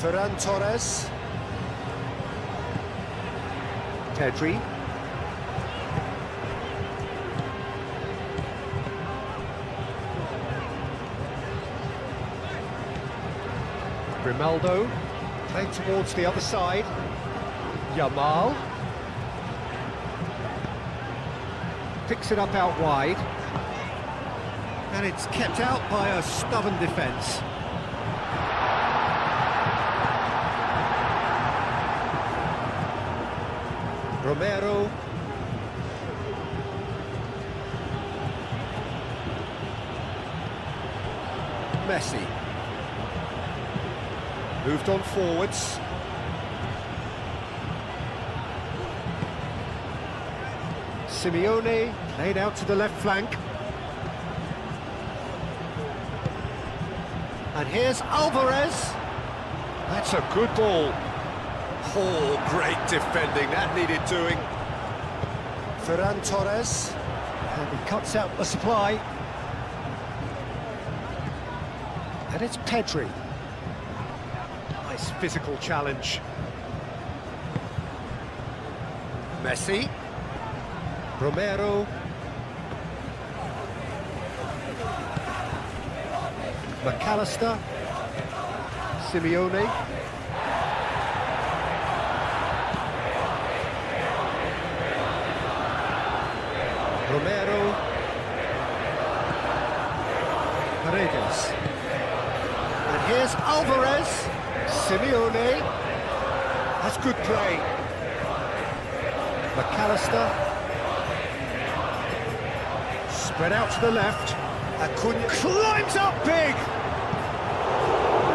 Ferran Torres. Pedri. Grimaldo, playing towards the other side. Yamal. Picks it up out wide. And it's kept out by a stubborn defence. Romero. Messi. Moved on forwards. Simeone played out to the left flank. And here's Alvarez. That's a good ball. Oh, great defending, that needed doing. Ferran Torres. And he cuts out the supply. And it's Pedri. Nice physical challenge. Messi. Romero. McAllister. Simeone. Romero. Paredes. And here's Alvarez. Simeone. That's good play. McAllister. Spread out to the left. Acuna climbs up big!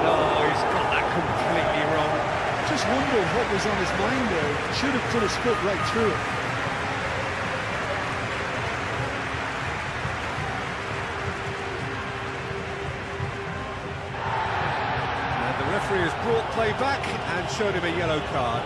No, he's got that completely wrong. Just wondered what was on his mind there. Should have put his foot right through it. And the referee has brought play back and showed him a yellow card.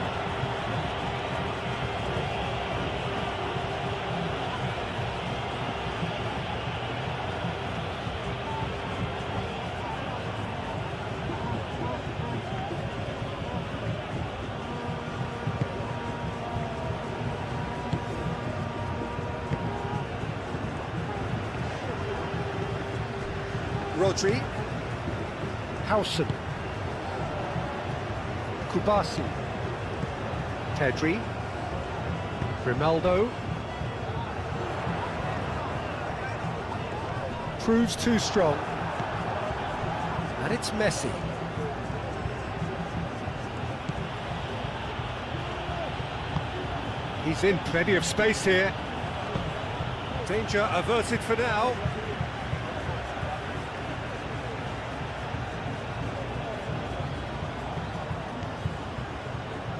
Rodri. Howson. Kubasi. Pedri. Grimaldo. Proves too strong. And it's Messi. He's in plenty of space here. Danger averted for now.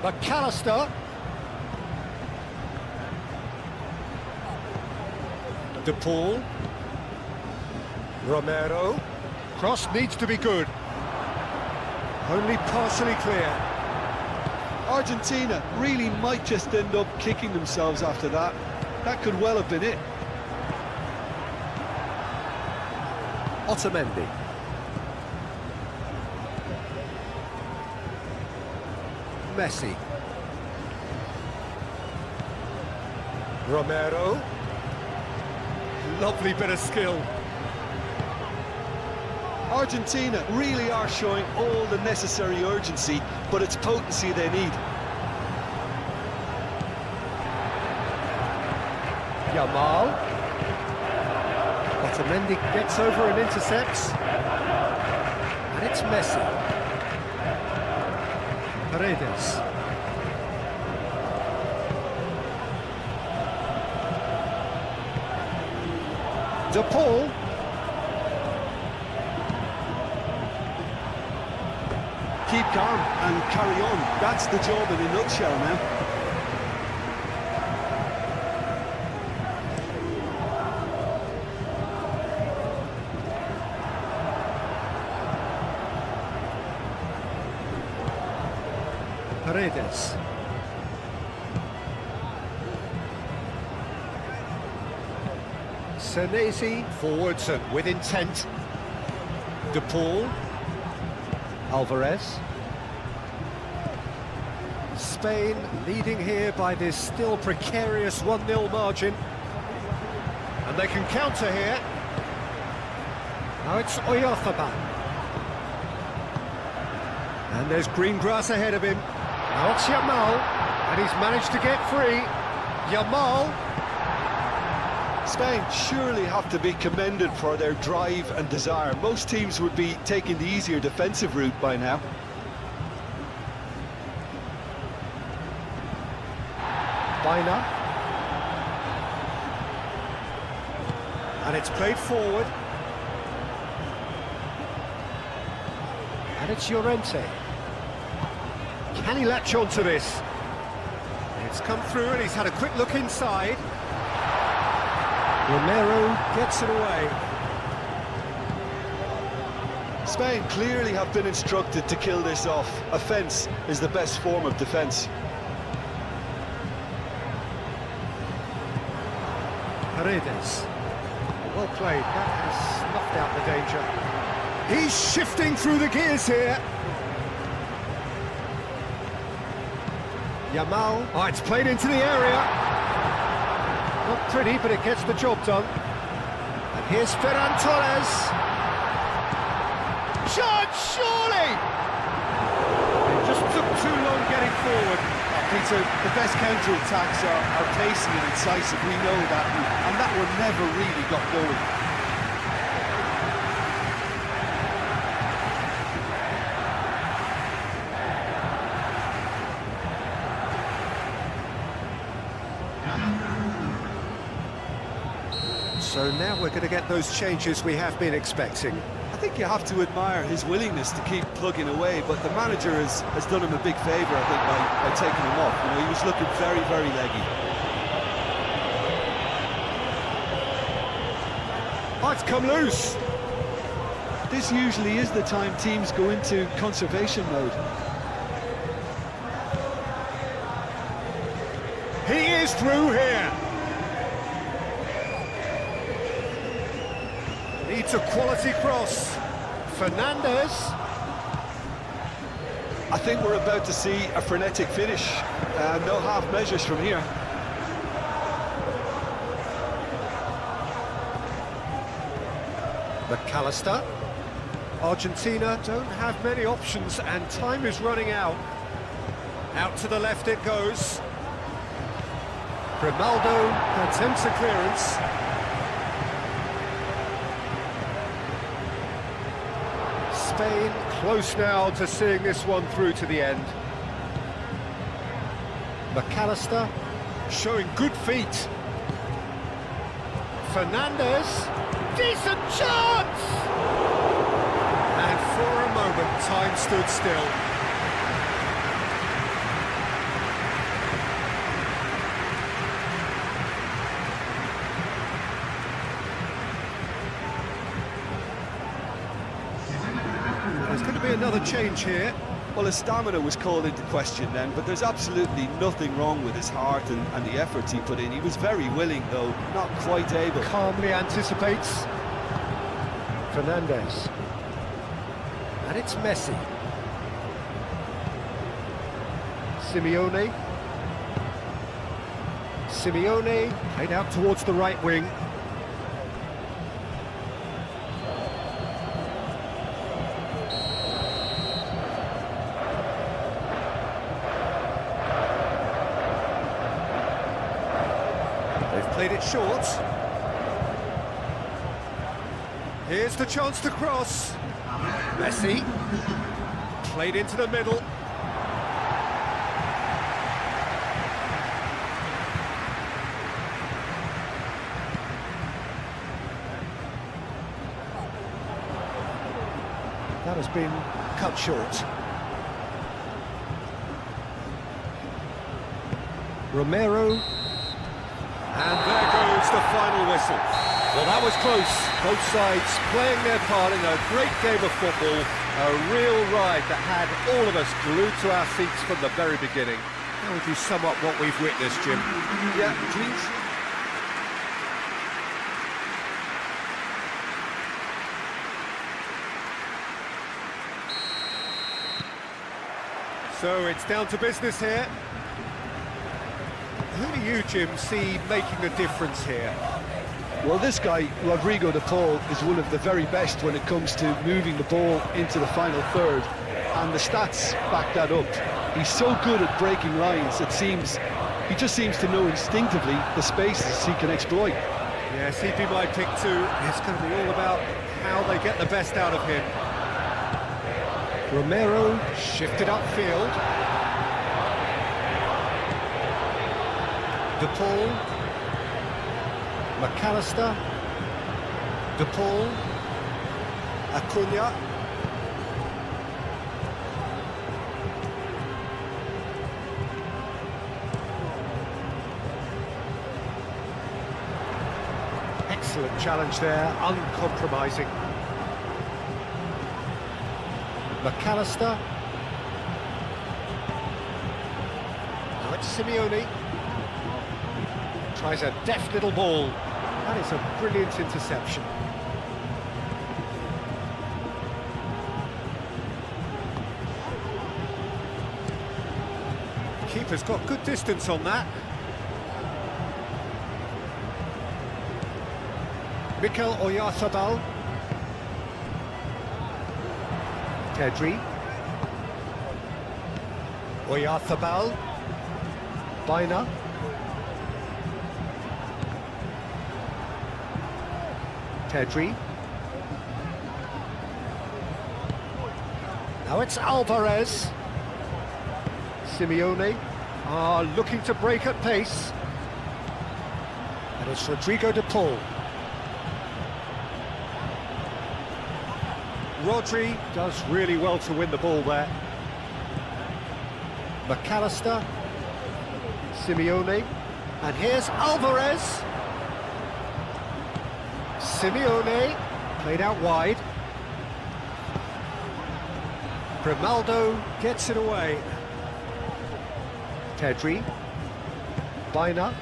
McAllister. De Paul. Romero. Cross needs to be good. Only partially clear. Argentina really might just end up kicking themselves after that. That could well have been it. Otamendi. Messi. Romero. Lovely bit of skill. Argentina really are showing all the necessary urgency, but it's potency they need. Yamal. Otamendi gets over and intercepts. And it's Messi. Paredes. De Paul. Keep calm and carry on. That's the job in a nutshell now. Paredes. Senesi forwards and with intent. De Paul. Alvarez. Spain leading here by this still precarious 1-0 margin. And they can counter here. Now it's Oyarzabal. And there's green grass ahead of him. Now it's Yamal, and he's managed to get free. Yamal. Spain surely have to be commended for their drive and desire. Most teams would be taking the easier defensive route by now. Baina. And it's played forward. And it's Llorente. Can he latch on to this? It's come through and he's had a quick look inside. Romero gets it away. Spain clearly have been instructed to kill this off. Offence is the best form of defence. Paredes. Well played, that has snuffed out the danger. He's shifting through the gears here. Yamal. Oh, it's played into the area. Not pretty, but it gets the job done. And here's Ferran Torres. Shot, surely! It just took too long getting forward. Peter, the best counter-attacks are pacey and incisive, we know that, and that one never really got going. So now we're going to get those changes we have been expecting. I think you have to admire his willingness to keep plugging away, but the manager has done him a big favour, I think, by taking him off. You know, he was looking very, very leggy. Oh, it's come loose. This usually is the time teams go into conservation mode. He is through here. Needs a quality cross. Fernandez. I think we're about to see a frenetic finish. No half measures from here. McAllister. Argentina don't have many options and time is running out. Out to the left it goes. Grimaldo attempts a clearance. Spain close now to seeing this one through to the end. McAllister showing good feet. Fernandez, decent chance! And for a moment, time stood still. There's going to be another change here. Well, his stamina was called into question then, but there's absolutely nothing wrong with his heart and the efforts he put in. He was very willing, though, not quite able. Calmly anticipates. Fernandez. And it's Messi. Simeone. Simeone played out towards the right wing. They've played it short. Here's the chance to cross. Messi. Played into the middle. That has been cut short. Romero. And there goes the final whistle. Well, that was close. Both sides playing their part in a great game of football. A real ride that had all of us glued to our seats from the very beginning. How would you sum up what we've witnessed, Jim? Yeah, please. So it's down to business here. Who do you, Jim, see making a difference here? Well, this guy, Rodrigo de Paul, is one of the very best when it comes to moving the ball into the final third, and the stats back that up. He's so good at breaking lines, it seems, he just seems to know instinctively the spaces he can exploit. Yes, he'd be my pick too. It's going to be all about how they get the best out of him. Romero shifted upfield. De Paul. McAllister. De Paul. Acuna. Excellent challenge there, uncompromising. McAllister. Now it's Simeone. Tries a deft little ball. That is a brilliant interception. Keeper's got good distance on that. Mikel Oyarzabal. Pedri. Oyarzabal. Baina. Pedri. Now it's Alvarez. Simeone looking to break at pace. And it's Rodrigo de Paul. Rodri does really well to win the ball there. McAllister. Simeone. And here's Alvarez. Simeone, played out wide. Grimaldo gets it away. Pedri. Baina.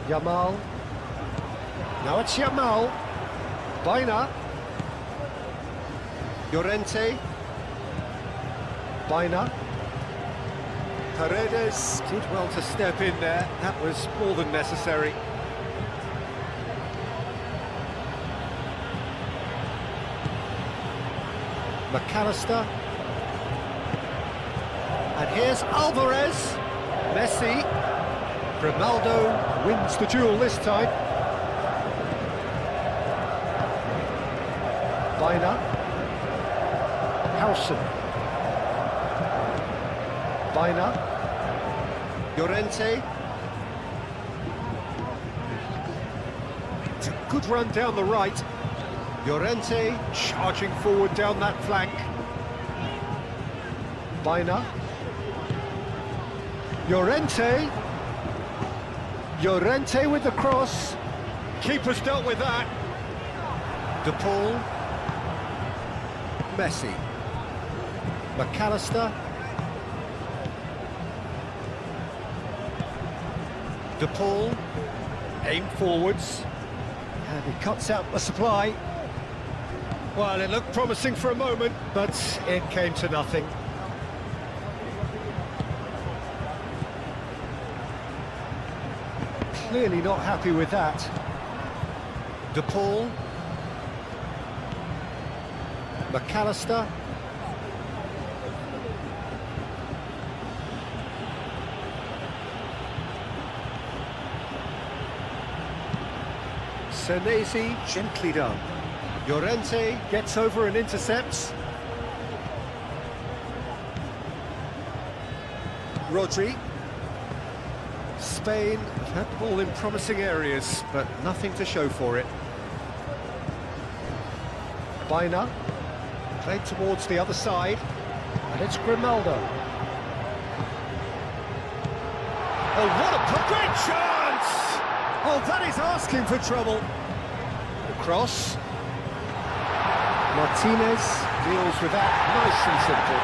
Yamal. Now it's Yamal. Baina. Llorente. Baina. Paredes did well to step in there. That was more than necessary. McAllister. And here's Alvarez. Messi. Grimaldo wins the duel this time. Baina. Howson. Baina. Llorente. It's a good run down the right. Llorente charging forward down that flank. Baina. Llorente. Llorente with the cross. Keeper's dealt with that. De Paul. Messi. McAllister. De Paul. Aim forwards. And he cuts out the supply. Well, it looked promising for a moment, but it came to nothing. Clearly not happy with that. De Paul. McAllister. Senesi, gently done. Llorente gets over and intercepts. Rodri. Spain have had the ball in promising areas, but nothing to show for it. Baina. Played towards the other side. And it's Grimaldo. Oh, what a great chance! Oh, that is asking for trouble. The cross. Martinez deals with that nice and simple.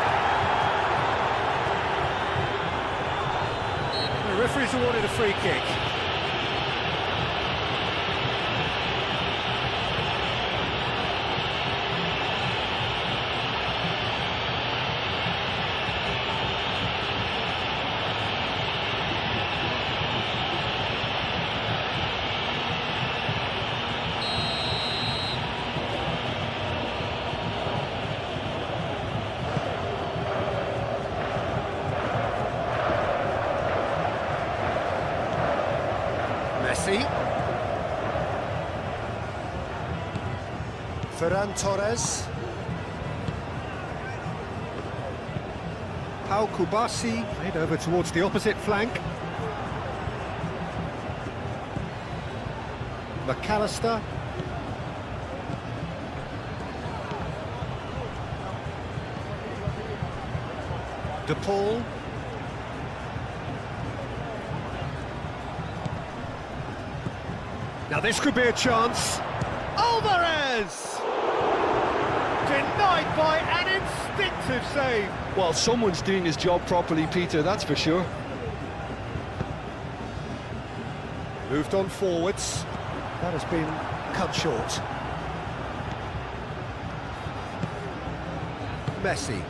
The referee's awarded a free kick. Ferran Torres. Pau Kubasi made over towards the opposite flank. McAllister. De Paul. Now this could be a chance. Alvarez! Denied by an instinctive save. Well, someone's doing his job properly, Peter, that's for sure. Moved on forwards. That has been cut short. Messi.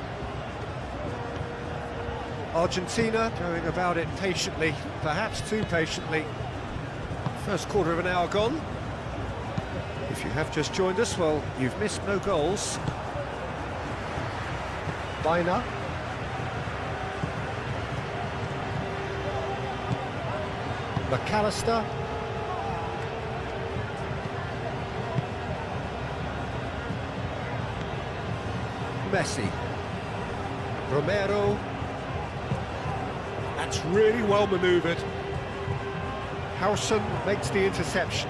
Argentina going about it patiently, perhaps too patiently. First quarter of an hour gone. If you have just joined us, well, you've missed no goals. Baina. McAllister. Messi. Romero. That's really well manoeuvred. Howson makes the interception.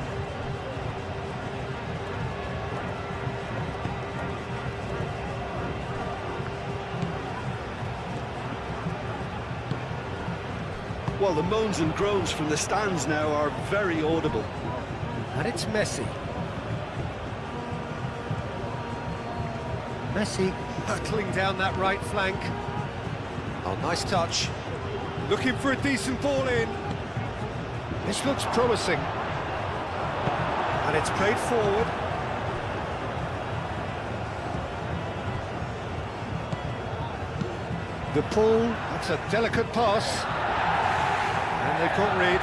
Well, the moans and groans from the stands now are very audible. And it's Messi. Messi hurtling down that right flank. Oh, nice touch. Looking for a decent ball in. This looks promising. And it's played forward. De Paul, that's a delicate pass. And they can't read.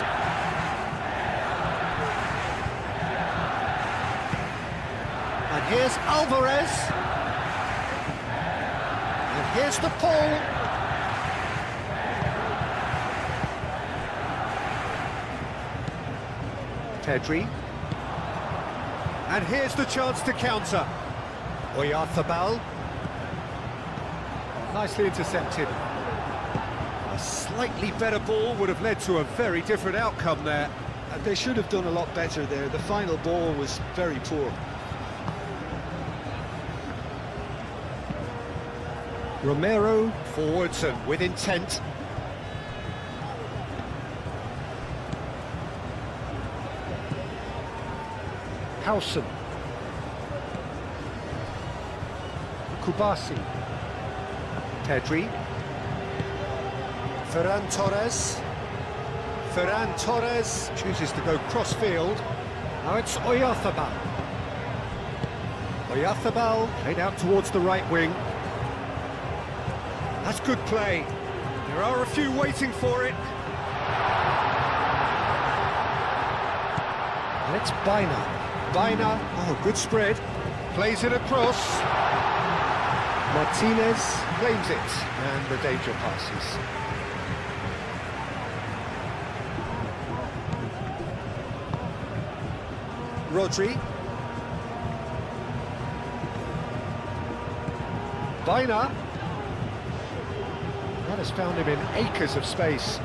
And here's Alvarez. And here's De Paul. Pedri. And here's the chance to counter. Oyarzabal. Nicely intercepted. A slightly better ball would have led to a very different outcome there. They should have done a lot better there. The final ball was very poor. Romero forwards and with intent. Howson. Kubasi. Pedri. Ferran Torres. Ferran Torres chooses to go cross-field. Now it's Oyarzabal. Oyarzabal played out towards the right wing. That's good play. There are a few waiting for it. And it's Baina. Baina, oh, good spread. Plays it across. Martinez claims it, and the danger passes. Rodri. Baina. That has found him in acres of space.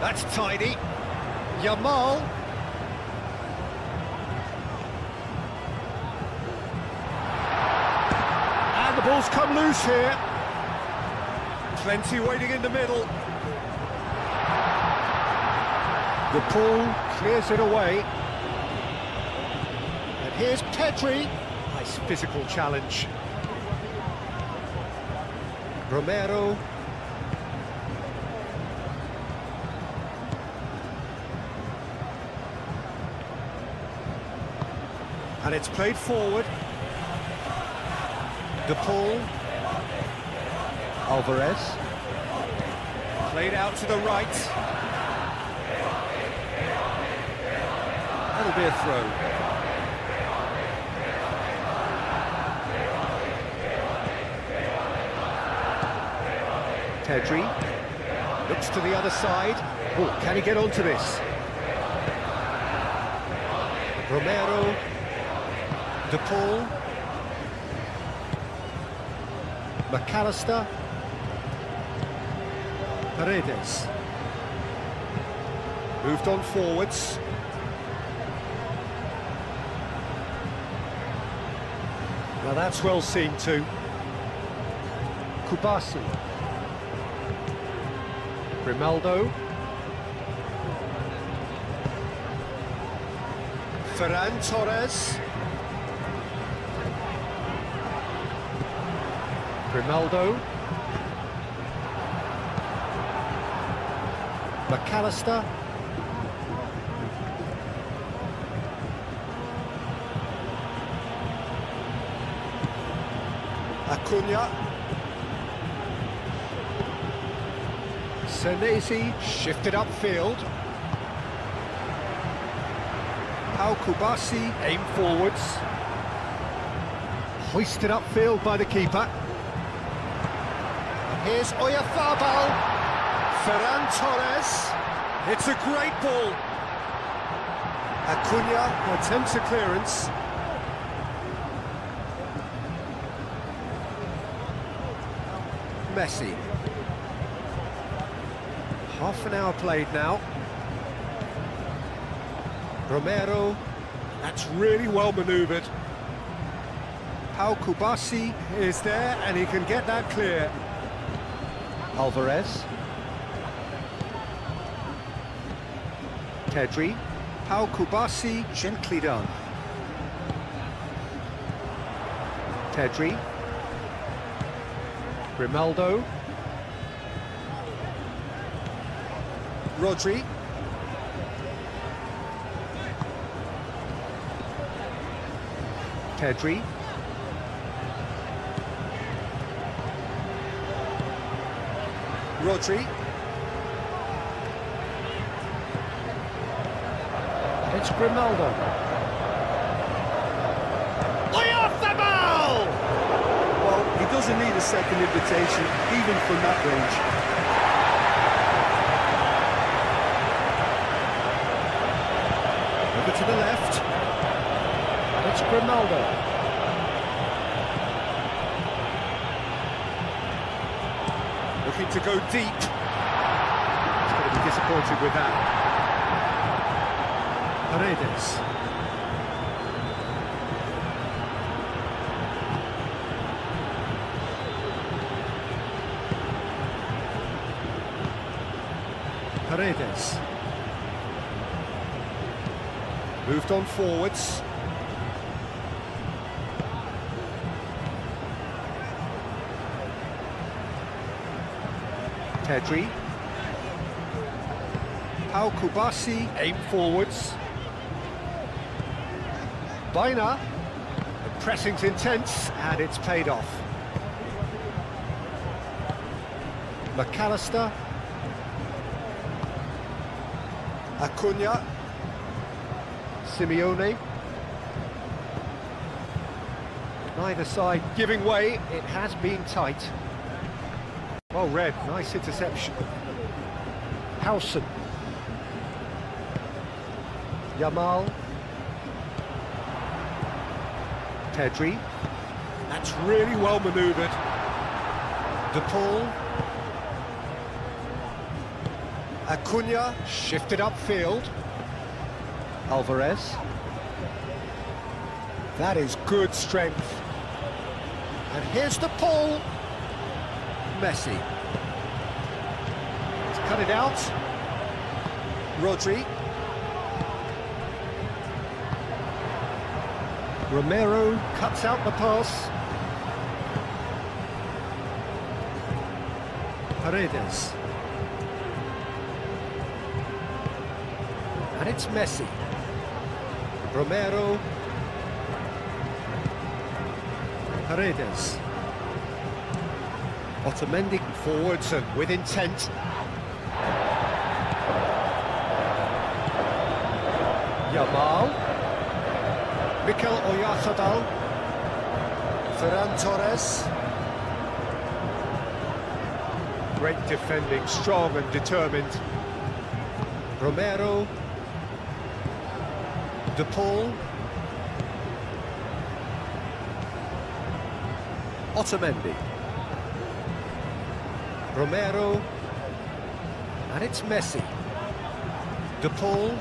That's tidy. Yamal. And the ball's come loose here. Plenty waiting in the middle. De Paul clears it away. And here's Pedri. Nice physical challenge. Romero. And it's played forward. De Paul. Alvarez. Played out to the right. That'll be a throw. Pedri looks to the other side. Oh, can he get onto this? Romero, De Paul, McAllister, Paredes. Moved on forwards. Now that's well seen too. Kubasi. Grimaldo. Ferran Torres. Grimaldo. McAllister. Acuna. Senesi shifted upfield. Pau Kubasi aimed forwards. Hoisted upfield by the keeper. And here's Oyarzabal. Ferran Torres. It's a great ball. Acuna attempts a clearance. Messi. Half an hour played now. Romero. That's really well manoeuvred. Pau Kubasi is there and he can get that clear. Alvarez. Pedri. Pau Kubasi, gently done. Pedri. Grimaldo. Rodri. Pedri. Rodri. It's Grimaldo. Oyarzabal! Well, he doesn't need a second invitation, even from that range. Over to the left. It's Grimaldo. Looking to go deep. He's going to be disappointed with that. Paredes. Paredes. Moved on forwards. Pedri. Pau Kubasi, aim forwards. Baina. The pressing's intense, and it's paid off. McAllister. Acuna. Simeone. Neither side giving way, it has been tight. Well read, nice interception. Howson. Yamal. Pedri. That's really well manoeuvred. De Paul. Acuna shifted upfield. Alvarez. That is good strength. And here's De Paul. Messi. He's cut it out. Rodri. Romero cuts out the pass. Paredes. And it's Messi. Romero. Paredes. Otamendi forwards and with intent. Yamal. Mikel Oyarzabal. Ferran Torres. Great defending, strong and determined. Romero. De Paul. Otamendi. Romero. And it's Messi. De Paul.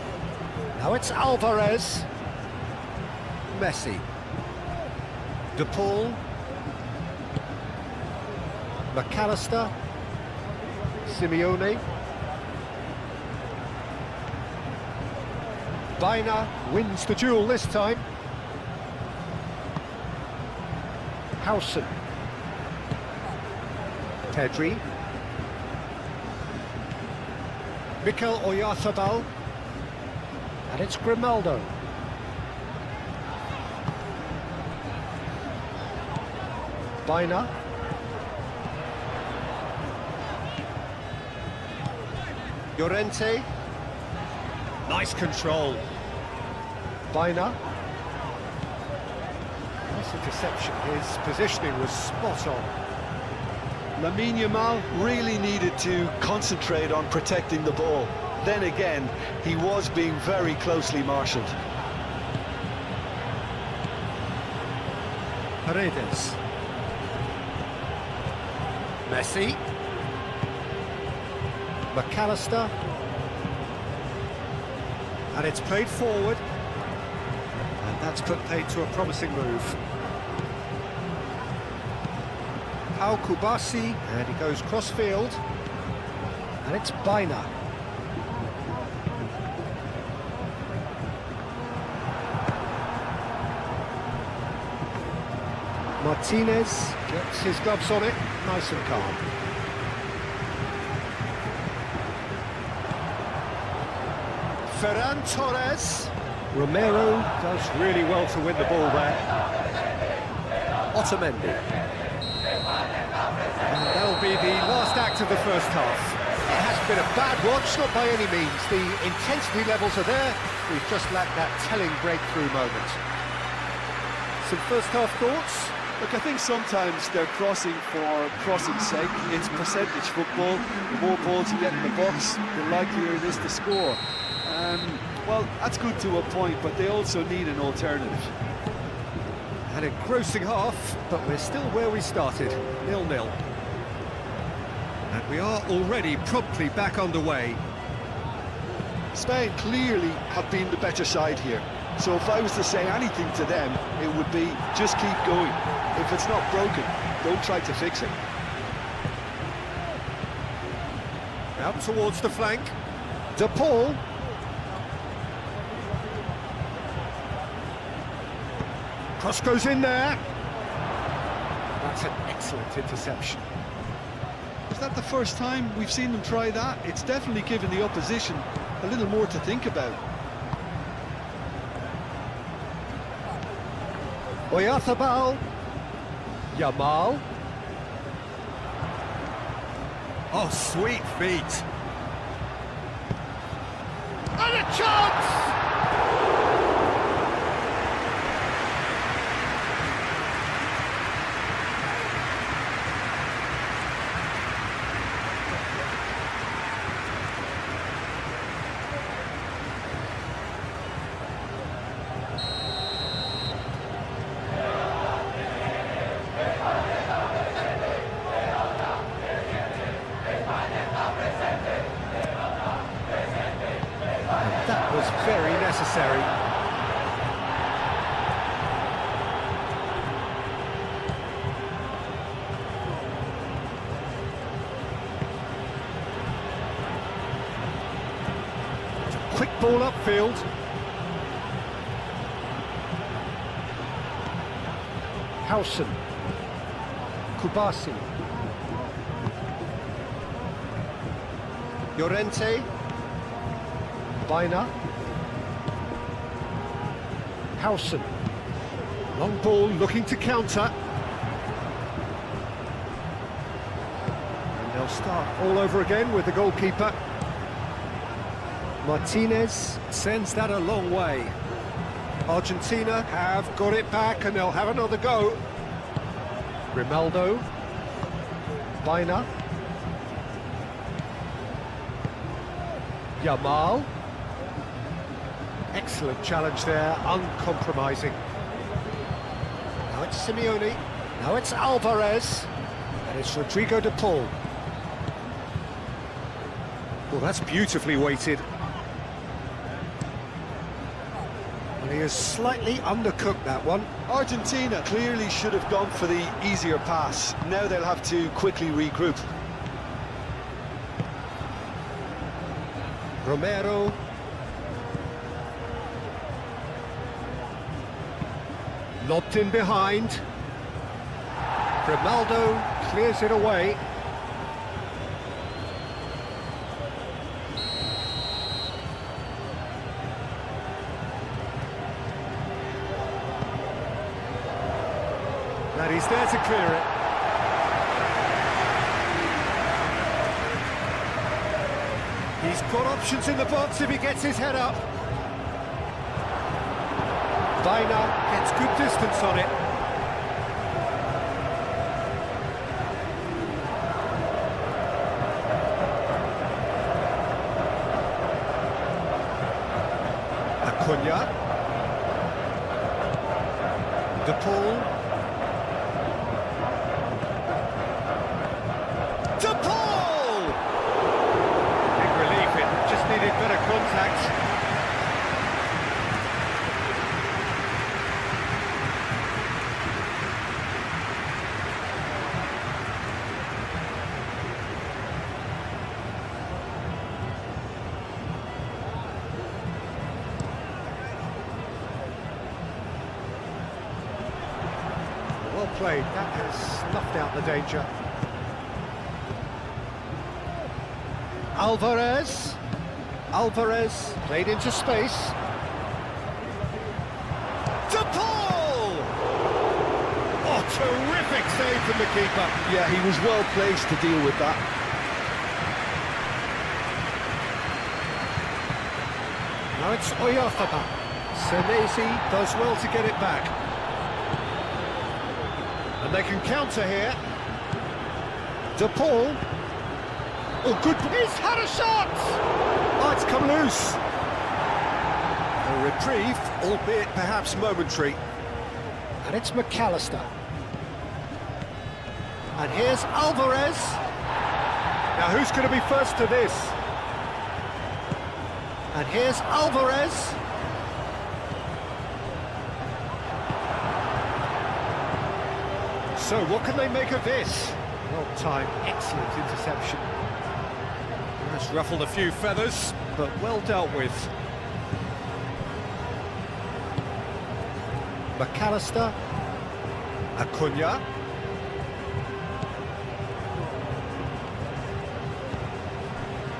Now it's Alvarez. Messi. De Paul. McAllister. Simeone. Baina wins the duel this time. Howson. Pedri. Mikel Oyarzabal. And it's Grimaldo. Baina. Llorente. Nice control. Baina. Nice interception. His positioning was spot on. Lamine Yamal really needed to concentrate on protecting the ball. Then again, he was being very closely marshalled. Paredes. Messi. McAllister. And it's played forward. And that's put paid to a promising move. Al Kubasi, and he goes cross-field. And it's Baina. Martinez gets his gloves on it, nice and calm. Ferran Torres. Romero does really well to win the ball there. Otamendi. And that'll be the last act of the first half. It hasn't been a bad watch, not by any means. The intensity levels are there. We've just lacked that telling breakthrough moment. Some first half thoughts? Look, I think sometimes they're crossing for crossing's sake. It's percentage football. The more balls you get in the box, the likelier it is to score. Well, that's good to a point, but they also need an alternative. An engrossing half, but we're still where we started, 0-0. And we are already promptly back underway. Spain clearly have been the better side here. So if I was to say anything to them, it would be just keep going. If it's not broken, don't try to fix it. Out towards the flank. De Paul. Cross goes in there. That's an excellent interception. Is that the first time we've seen them try that? It's definitely given the opposition a little more to think about. Oyarzabal. Yamal. Oh, sweet feet. And a chance! That was very necessary. It's a quick ball upfield. Howson. Kubasi. Llorente. Baina. Howson. Long ball looking to counter. And they'll start all over again with the goalkeeper. Martinez sends that a long way. Argentina have got it back and they'll have another go. Grimaldo. Baina. Excellent challenge there, uncompromising. Now it's Simeone, now it's Alvarez, and it's Rodrigo de Paul. Well, that's beautifully weighted. And he has slightly undercooked that one. Argentina clearly should have gone for the easier pass. Now they'll have to quickly regroup. Romero. Lobbed in behind. Grimaldo clears it away. And he's there to clear it. He's got options in the box if he gets his head up. Vaina gets good distance on it. Acuna. De Paul. De Paul! Big relief, it just needed better contact. Well played, that has snuffed out the danger. Alvarez played into space. De Paul! Oh, terrific save from the keeper. Yeah, he was well placed to deal with that. Now it's Oyafaba. Senesi does well to get it back. And they can counter here. De Paul. Oh, good. He's had a shot! Oh, it's come loose. A reprieve, albeit perhaps momentary. And it's McAllister. And here's Alvarez. Now, who's going to be first to this? And here's Alvarez. So, what can they make of this? Well timed, excellent interception. That's ruffled a few feathers, but well dealt with. McAllister. Acuna.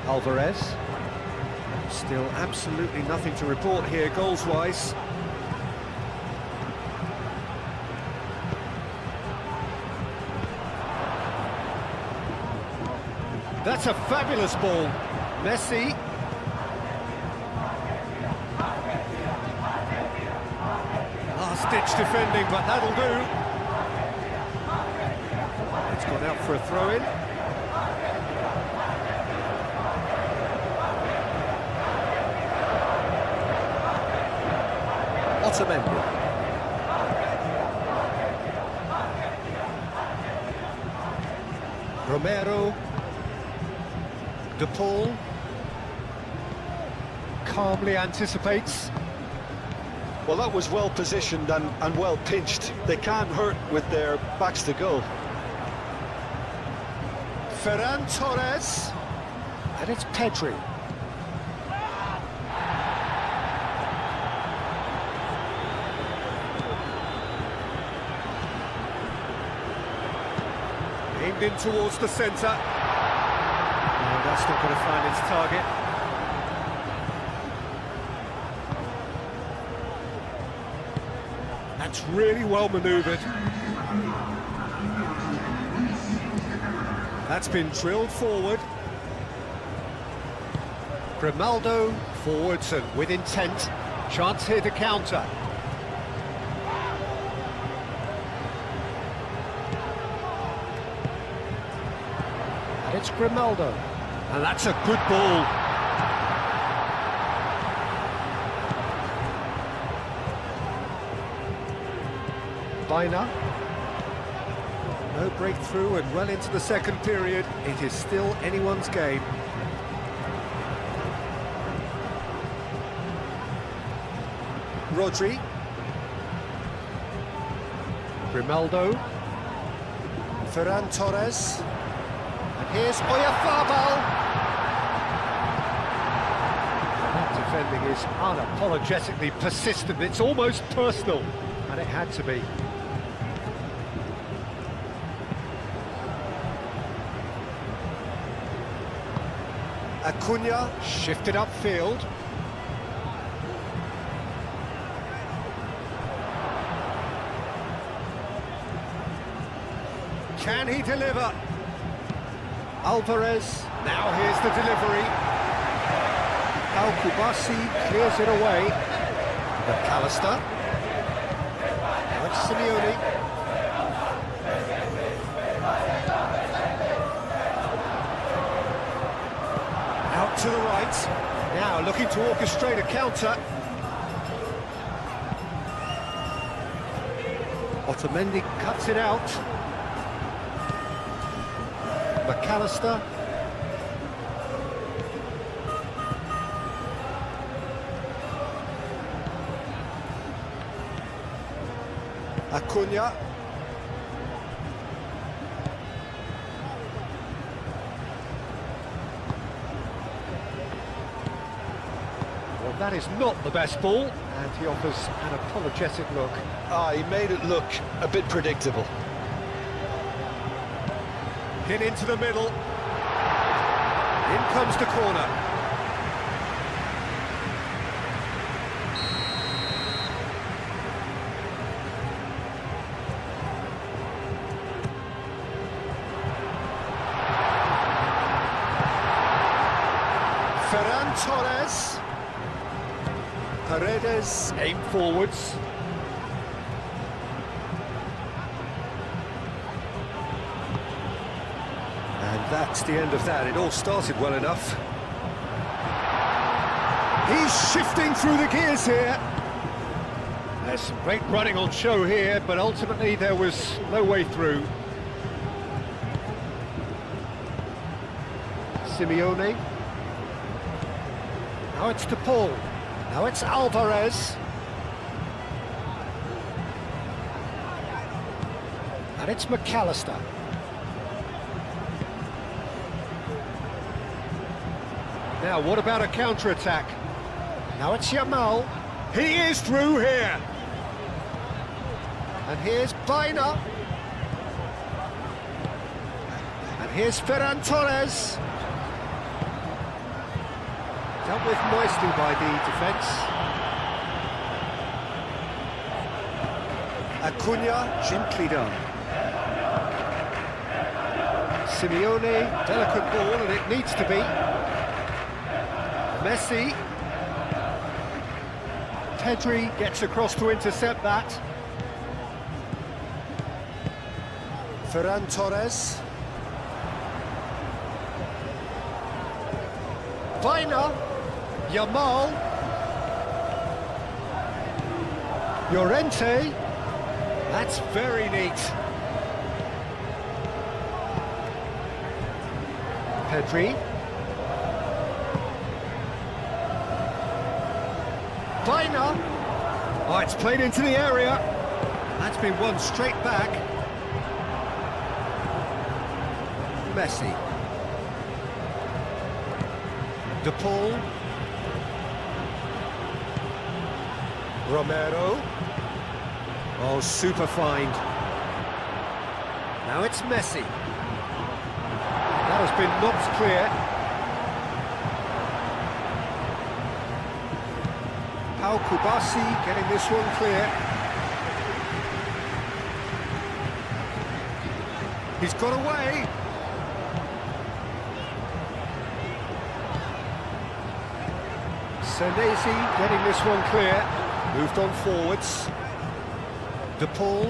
Alvarez. Still absolutely nothing to report here, goals-wise. That's a fabulous ball. Messi. Last-ditch defending, but that'll do. It's gone out for a throw-in. Otamendi. Romero. De Paul calmly anticipates. Well, that was well positioned and well pinched. They can't hurt with their backs to goal. Ferran Torres. And it's Pedri. Aimed in towards the centre. No, that's not going to find its target. That's really well manoeuvred. That's been drilled forward. Grimaldo forwards and with intent. Chance here to counter. And it's Grimaldo. And that's a good ball. Baina. No breakthrough and well into the second period. It is still anyone's game. Rodri. Grimaldo. Ferran Torres. And here's Oyarzabal. That defending is unapologetically persistent. It's almost personal, and it had to be. Acuna shifted upfield. Can he deliver? Alvarez, now here's the delivery. Al-Kubasi clears it away. McAllister. Now it's Simeone. Out to the right. Now looking to orchestrate a counter. Otamendi cuts it out. McAllister. Acuna. Well, that is not the best ball, and he offers an apologetic look. He made it look a bit predictable. Hit into the middle. In comes the corner. Ferran Torres. Paredes aim forwards. And that's the end of that. It all started well enough. He's shifting through the gears here. There's some great running on show here, but ultimately there was no way through. Simeone. Now it's De Paul. Now it's Alvarez. And it's McAllister. Now, what about a counter-attack? Now it's Yamal. He is through here. And here's Baina. And here's Ferran Torres. Dealt with nicely by the defence. Acuna, gently done. Simeone, delicate ball, and it needs to be. Messi. Pedri gets across to intercept that. Ferran Torres. Baina. Yamal. Llorente. That's very neat. Pedri. Baina. Oh, it's played into the area. That's been won straight back. Messi. De Paul. Romero. Oh, super find. Now it's Messi. That has been knocked clear. Al-Kubasi getting this one clear. He's got away. Senesi getting this one clear. Moved on forwards. De Paul.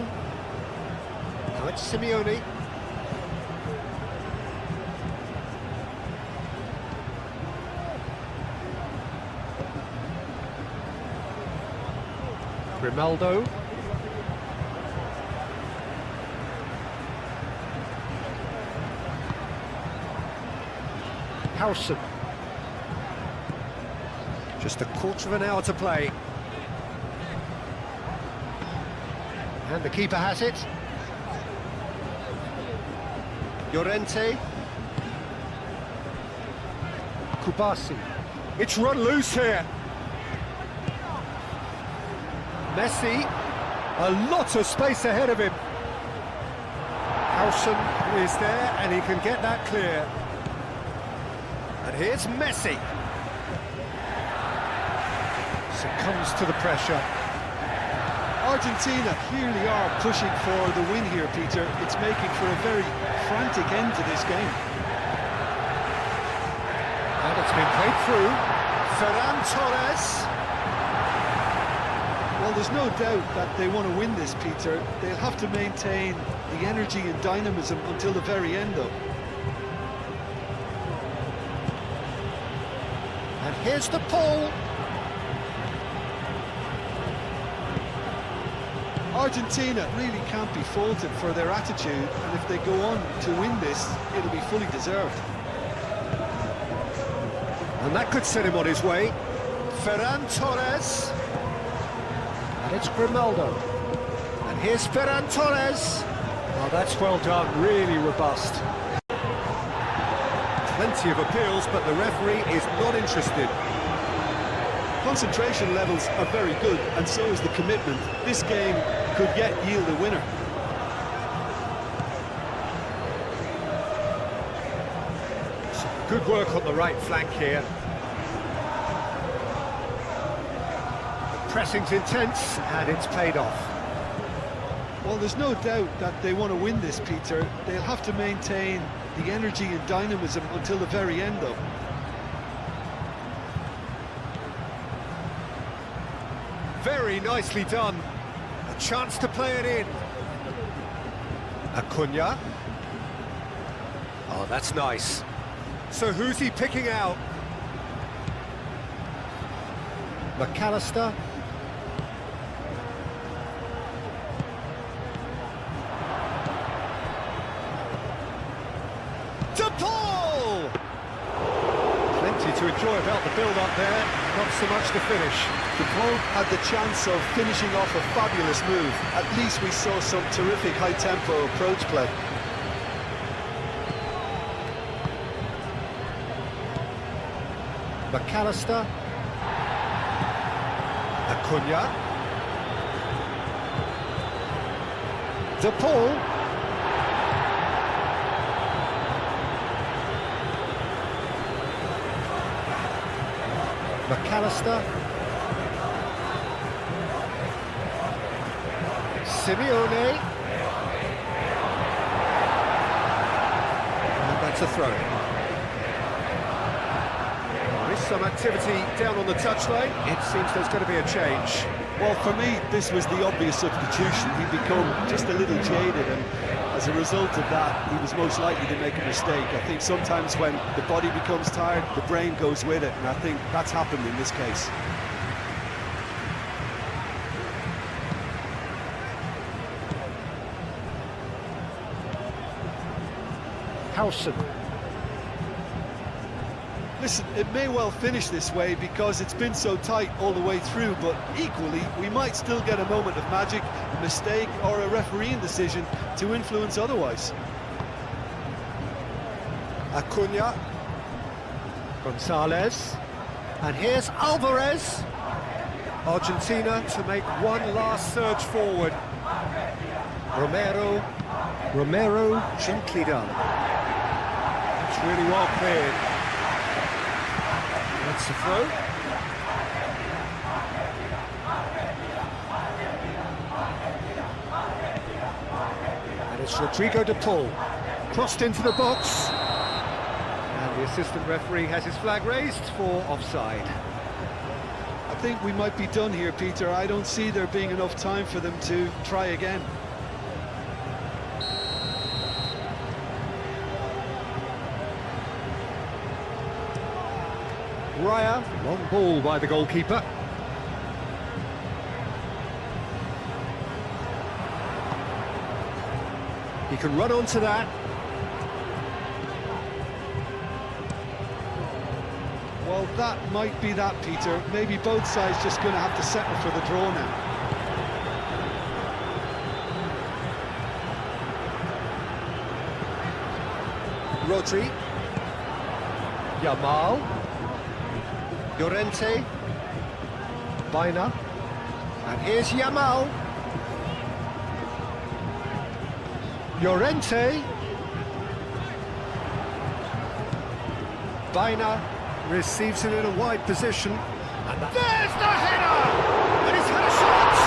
Now it's Simeone. Grimaldo. Howson. Just a quarter of an hour to play. And the keeper has it. Llorente. Kubasi. It's run loose here. Messi. A lot of space ahead of him. Howson is there and he can get that clear. And here's Messi. Succumbs to the pressure. Argentina clearly are pushing for the win here, Peter. It's making for a very frantic end to this game. And it's been played through. Ferran Torres. Well, there's no doubt that they want to win this, Peter. They'll have to maintain the energy and dynamism until the very end, though. And here's the pull. Argentina really can't be faulted for their attitude, and if they go on to win this, it'll be fully deserved. And that could set him on his way. Ferran Torres. And it's Grimaldo. And here's Ferran Torres. Oh, that's well done, really robust. Plenty of appeals, but the referee is not interested. Concentration levels are very good, and so is the commitment. This game could yet yield a winner. Good work on the right flank here. The pressing's intense, and it's paid off. Well, there's no doubt that they want to win this, Peter. They'll have to maintain the energy and dynamism until the very end, though. Very nicely done. A chance to play it in. Acuna. Oh, that's nice. So who's he picking out? McAllister. To Paul! Plenty to enjoy about the build-up there, not so much the finish. DePaul had the chance of finishing off a fabulous move. At least we saw some terrific high-tempo approach play. McAllister. Acuna. De Paul. McAllister. Simeone. And that's a throw. There is some activity down on the touchline. It seems there's going to be a change. Well, for me, this was the obvious substitution. He'd become just a little jaded, and as a result of that, he was most likely to make a mistake. I think sometimes when the body becomes tired, the brain goes with it, and I think that's happened in this case. Howson. Listen, it may well finish this way because it's been so tight all the way through, but equally, we might still get a moment of magic, a mistake, or a refereeing decision to influence otherwise. Acuna. Gonzalez. And here's Alvarez. Argentina to make one last surge forward. Romero gently done. It's really well cleared. That's the throw. And it's Rodrigo de Paul. Crossed into the box. And the assistant referee has his flag raised for offside. I think we might be done here, Peter. I don't see there being enough time for them to try again. Raya, long ball by the goalkeeper. He can run onto that. Well, that might be that, Peter. Maybe both sides just going to have to settle for the draw now. Rodri. Yamal. Llorente. Baina. And here's Yamal. Llorente. Baina receives it in a wide position. And there's the header! And he's had a shot!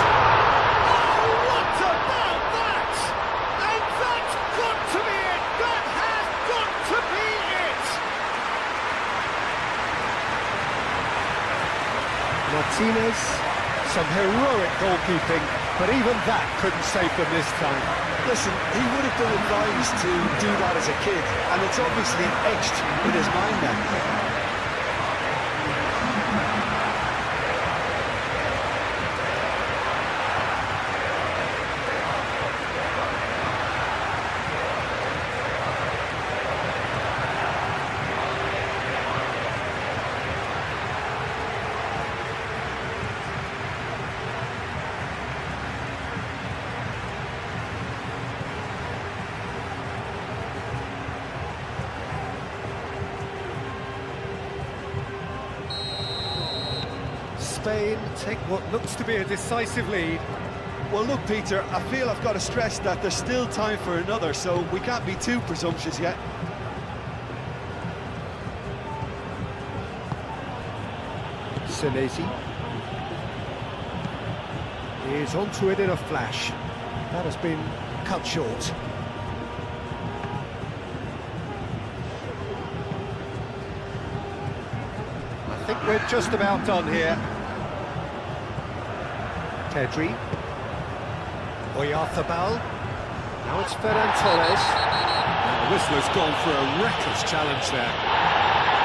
Oh, what about that? And that's got to be it! That has got to be it! Martinez, some heroic goalkeeping, but even that couldn't save them this time. Listen, he would have been advised to do that as a kid, and it's obviously etched in his mind now. Spain take what looks to be a decisive lead. Well, look, Peter, I feel I've got to stress that there's still time for another, so we can't be too presumptuous yet. Senesi is onto it in a flash. That has been cut short. I think we're just about done here. Pedri. Oyarzabal. Now it's Ferran Torres. The whistler's gone for a reckless challenge there.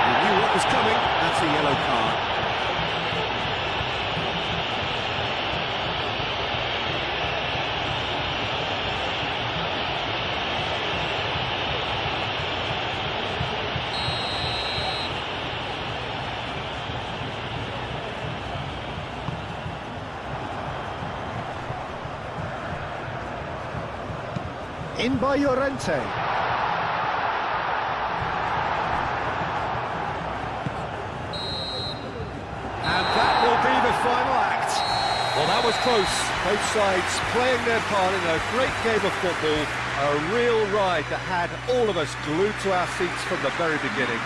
He knew what was coming. That's a yellow card. In by Llorente. And that will be the final act. Well, that was close. Both sides playing their part in a great game of football. A real ride that had all of us glued to our seats from the very beginning.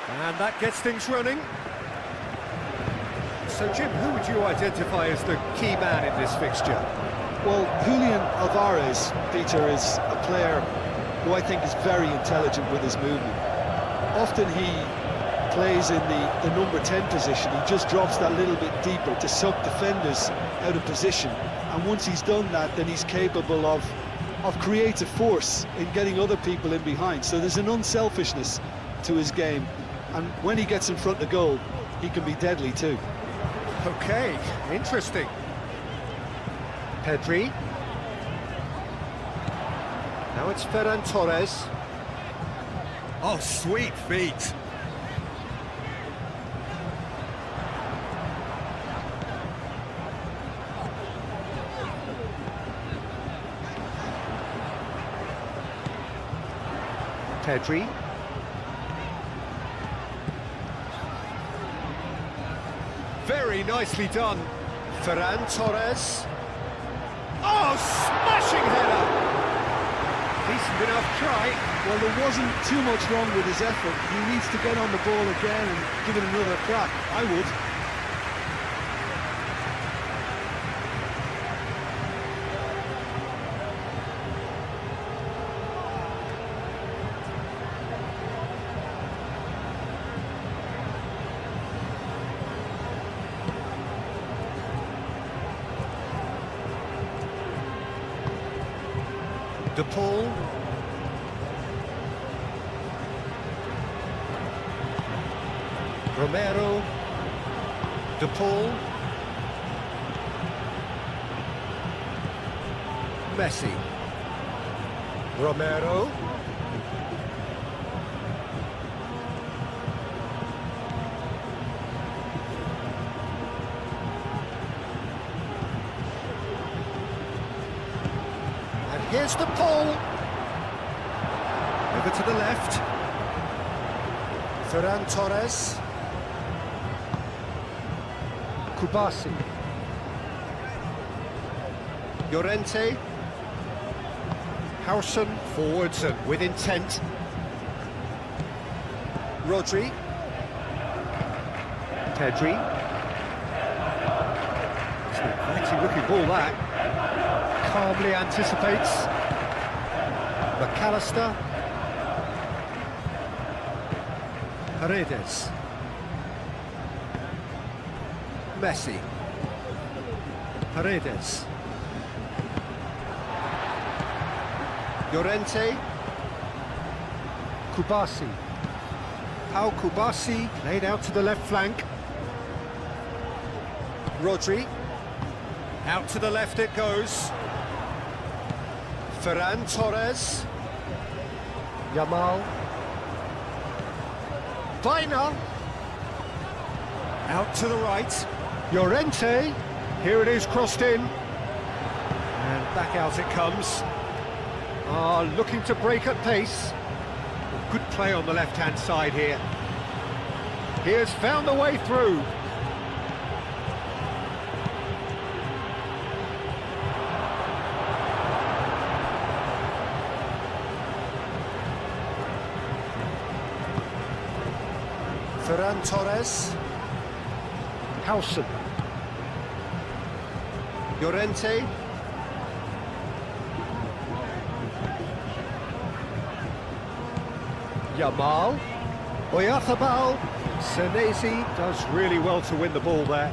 And that gets things running. So, Jim, who would you identify as the key man in this fixture? Well, Julian Alvarez, Peter, is a player who I think is very intelligent with his movement. Often he plays in the number 10 position. He just drops that little bit deeper to suck defenders out of position. And once he's done that, then he's capable of creative force in getting other people in behind. So there's an unselfishness to his game. And when he gets in front of the goal, he can be deadly too. Okay, interesting. Pedri. Now it's Ferran Torres. Oh, sweet feet. Pedri. Very nicely done. Ferran Torres. Oh, smashing header! Decent enough try. Well, there wasn't too much wrong with his effort. He needs to get on the ball again and give it another crack. I would. De Paul. Romero. De Paul. Messi. Romero. And here's the pull. Over to the left. Ferran Torres. Kubasi. Llorente. Howson forwards and with intent. Rodri. Pedri. It's a pretty looking ball that. Calmly anticipates. McAllister. Paredes. Messi. Paredes. Llorente. Kubasi. Pau Kubasi laid out to the left flank. Rodri. Out to the left it goes. Ferran Torres. Yamal. Vaina. Out to the right. Llorente. Here it is, crossed in. And back out it comes. Looking to break at pace. Good play on the left-hand side here. He has found the way through. Ferran Torres. Howson. Llorente. Yamal. Oyarzabal. Senesi does really well to win the ball there.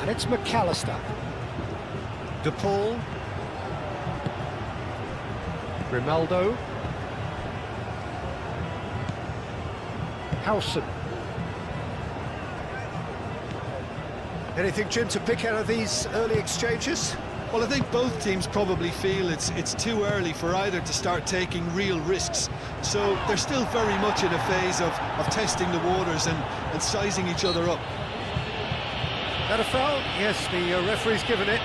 And it's McAllister. De Paul. Grimaldo. Howson. Anything, Jim, to pick out of these early exchanges? Well, I think both teams probably feel it's too early for either to start taking real risks. So they're still very much in a phase of testing the waters and sizing each other up. That a foul? Yes, the referee's given it.